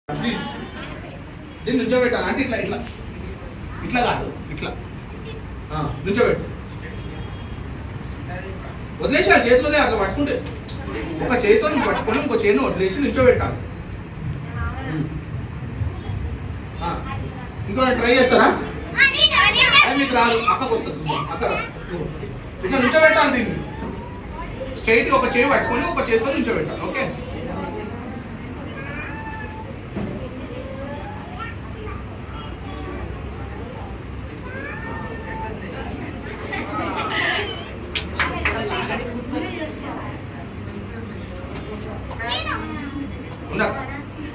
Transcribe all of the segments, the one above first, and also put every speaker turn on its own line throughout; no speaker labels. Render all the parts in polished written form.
Please దీన్ని నుంచోబెట్టాలి అంటే ఇట్లా ఇట్లా ఇట్లా కాదు ఇట్లా నుంచోబెట్టు వదిలేసి ఆ చేతిలోనే అట్లా పట్టుకుంటే ఒక చేతితో పట్టుకొని ఇంకో చేతిని వదిలేసి నుంచోబెట్టాలి. ఇంకో ట్రై చేస్తారా? మీకు రాదు, అక్కకు వస్తుంది. అక్కడ ఇట్లా నుంచోబెట్టాలి. దీన్ని స్ట్రైట్ ఒక చేయి పట్టుకొని ఒక చేతితో నుంచోబెట్టాలి. ఓకే,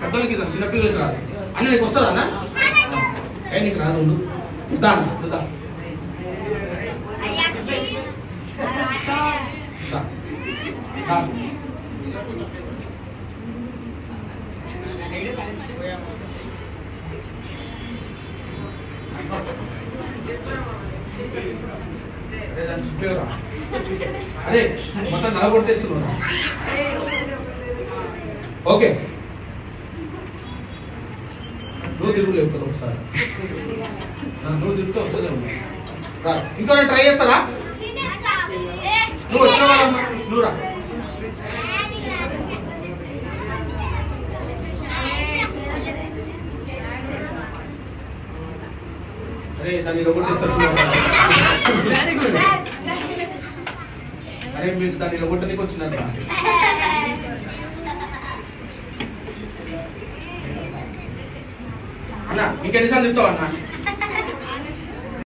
పెద్దలకి చిన్నపిల్లలకి రాదు. అన్న నీకు వస్తుందా? అన్న నీకు రాదు, ఉండు దా అరే మొత్తం నలగొట్టేస్తున్నా. ఓకే, నువ్వు తిరుగు లేకపోతే ఒకసారి నువ్వు తిరుగుతూ వస్తుంది. ఇంకో ట్రై చేస్తారా? నువ్వు వచ్చిన వాళ్ళ నువ్వు రా. అరే దాన్ని రొగొట్టేస్తారు. అరే మీరు దాన్ని రొగొట్టనికి వచ్చినారు. అన్న ఇంకెన్నిసార్లు చెప్తావు అన్న?